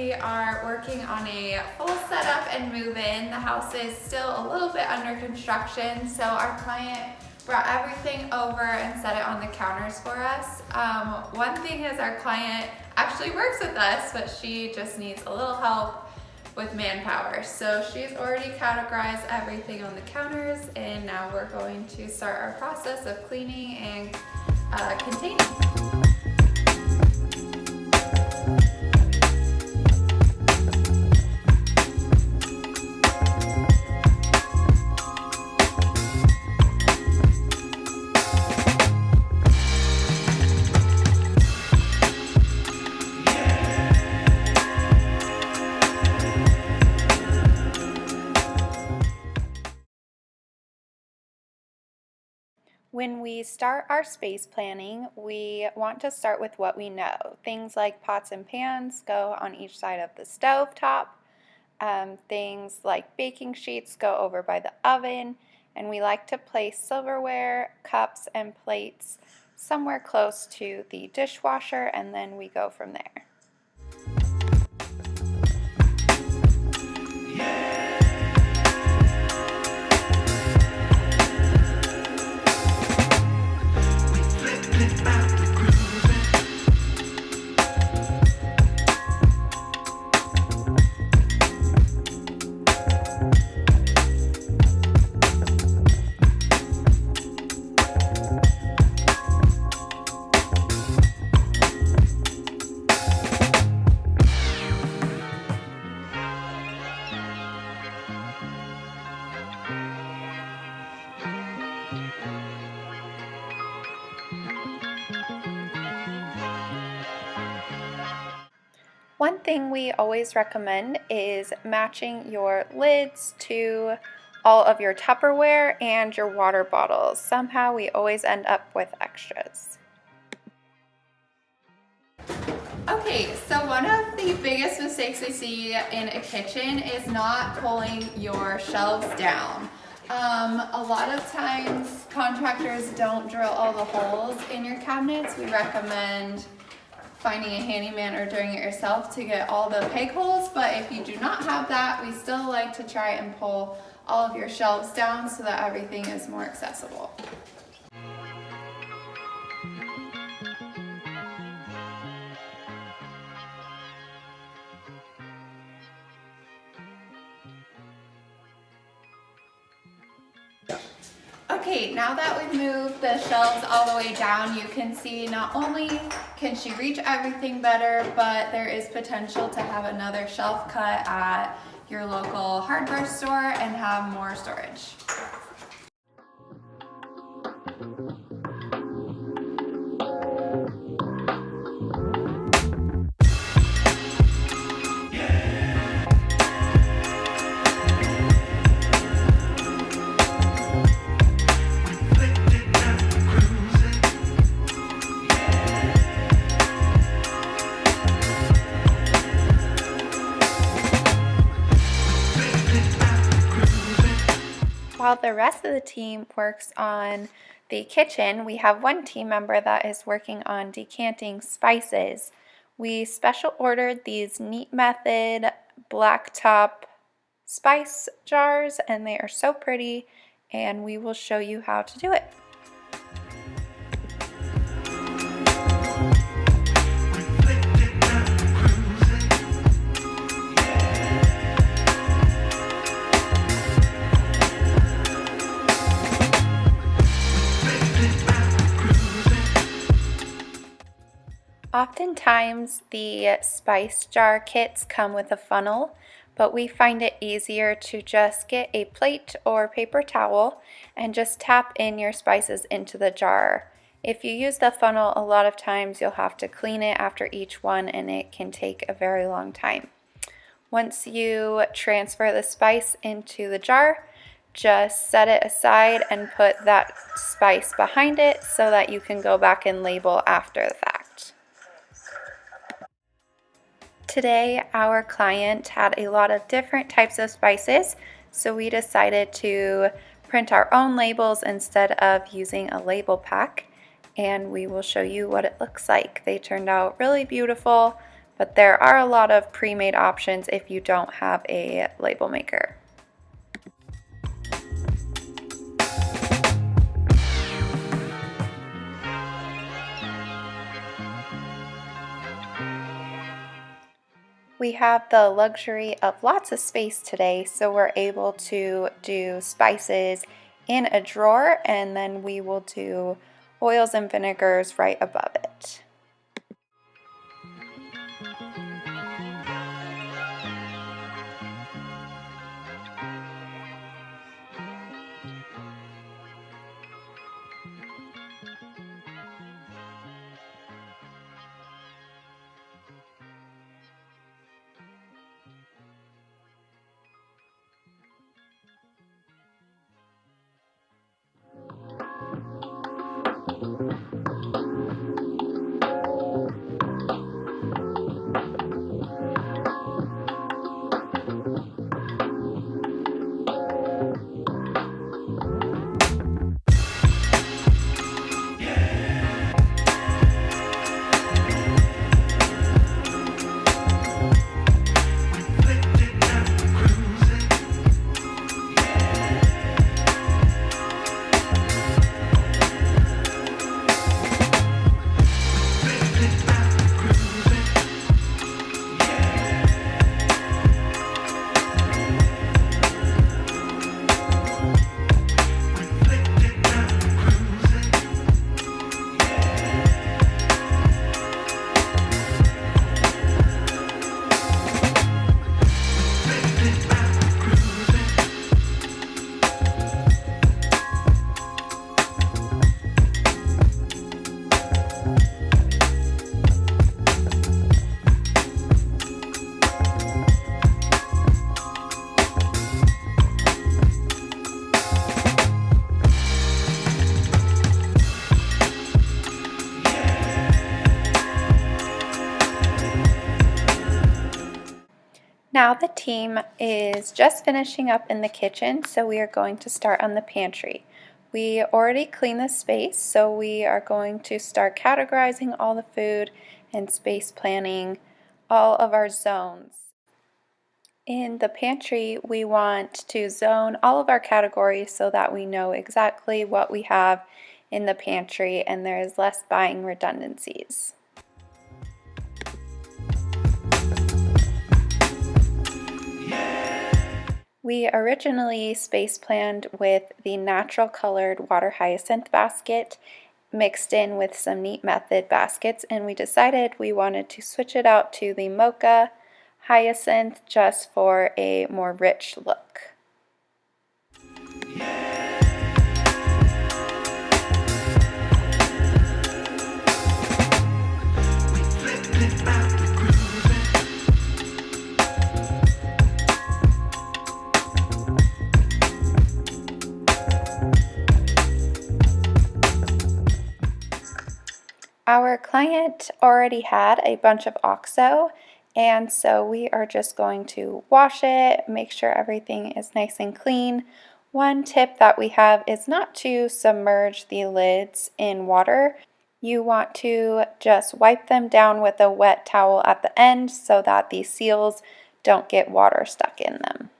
we are working on a full setup and move-in. The house is still a little bit under construction, so our client brought everything over and set it on the counters for us. One thing is our client actually works with us, but she just needs a little help with manpower. So she's already categorized everything on the counters, and now we're going to start our process of cleaning and containing. When we start our space planning, we want to start with what we know. Things like pots and pans go on each side of the stove top. Things like baking sheets go over by the oven. And we like to place silverware, cups, and plates somewhere close to the dishwasher, and then we go from there. One thing we always recommend is matching your lids to all of your Tupperware and your water bottles. Somehow we always end up with extras. Okay, so one of the biggest mistakes we see in a kitchen is not pulling your shelves down. A lot of times contractors don't drill all the holes in your cabinets. We recommend finding a handyman or doing it yourself to get all the peg holes, but if you do not have that, we still like to try and pull all of your shelves down so that everything is more accessible. Okay, now that we've moved the shelves all the way down, you can see not only can she reach everything better, but there is potential to have another shelf cut at your local hardware store and have more storage. While the rest of the team works on the kitchen, we have one team member that is working on decanting spices. We special ordered these Neat Method blacktop spice jars, and they are so pretty, and we will show you how to do it. Oftentimes the spice jar kits come with a funnel, but we find it easier to just get a plate or paper towel and just tap in your spices into the jar. If you use the funnel, a lot of times you'll have to clean it after each one, and it can take a very long time. Once you transfer the spice into the jar, just set it aside and put that spice behind it so that you can go back and label after the fact. Today, our client had a lot of different types of spices, so we decided to print our own labels instead of using a label pack, and we will show you what it looks like. They turned out really beautiful, but there are a lot of pre-made options if you don't have a label maker. We have the luxury of lots of space today, so we're able to do spices in a drawer, and then we will do oils and vinegars right above it. Now the team is just finishing up in the kitchen, so we are going to start on the pantry. We already cleaned the space, so we are going to start categorizing all the food and space planning all of our zones. In the pantry, we want to zone all of our categories so that we know exactly what we have in the pantry and there is less buying redundancies. We originally space planned with the natural colored water hyacinth basket mixed in with some Neat Method baskets, and we decided we wanted to switch it out to the Mocha hyacinth just for a more rich look. Our client already had a bunch of OXO, and so we are just going to wash it, make sure everything is nice and clean. One tip that we have is not to submerge the lids in water. You want to just wipe them down with a wet towel at the end so that the seals don't get water stuck in them.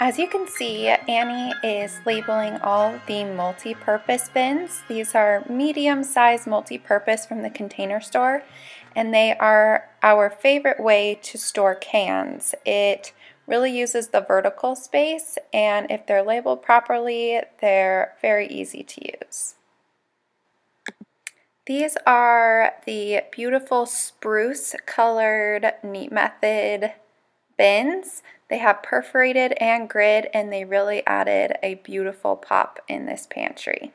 As you can see, Annie is labeling all of the multi-purpose bins. These are medium-sized multi-purpose from the Container Store, and they are our favorite way to store cans. It really uses the vertical space, and if they're labeled properly, they're very easy to use. These are the beautiful spruce colored Neat Method bins. They have perforated and grid, and they really added a beautiful pop in this pantry.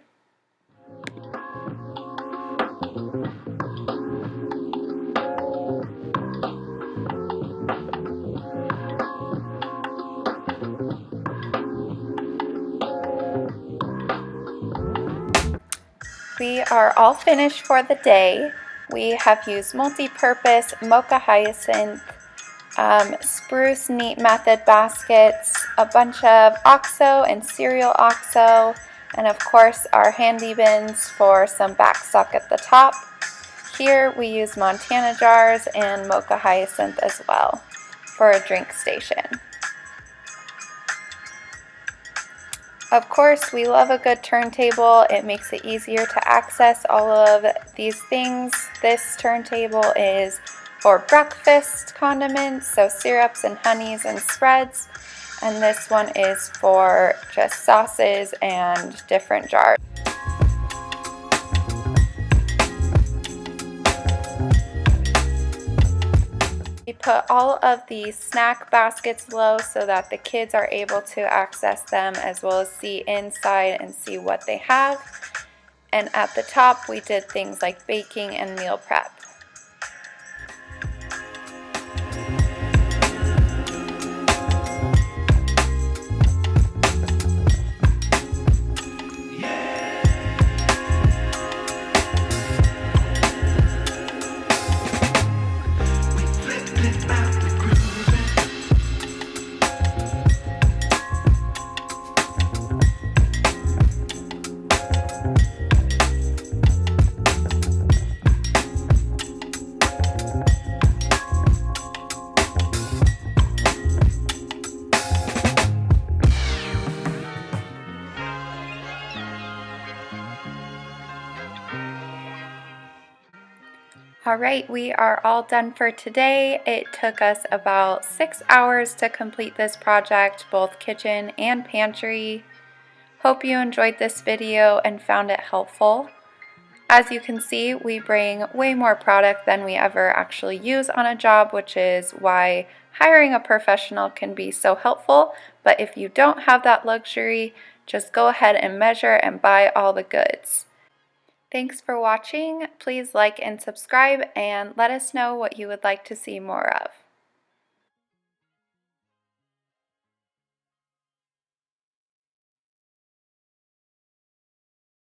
We are all finished for the day. We have used multi-purpose Mocha Hyacinth, spruce Neat Method baskets, a bunch of OXO and cereal OXO, and of course our handy bins for some backstock at the top. Here we use Montana jars and Mocha Hyacinth as well for a drink station. Of course, we love a good turntable. It makes it easier to access all of these things. This turntable is for breakfast condiments, so syrups and honeys and spreads. And this one is for just sauces and different jars. We put all of the snack baskets low so that the kids are able to access them as well as see inside and see what they have. And at the top we did things like baking and meal prep. Alright, we are all done for today. It took us about 6 hours to complete this project, both kitchen and pantry. Hope you enjoyed this video and found it helpful. As you can see, we bring way more product than we ever actually use on a job, which is why hiring a professional can be so helpful. But if you don't have that luxury, just go ahead and measure and buy all the goods. Thanks for watching. Please like and subscribe and let us know what you would like to see more of.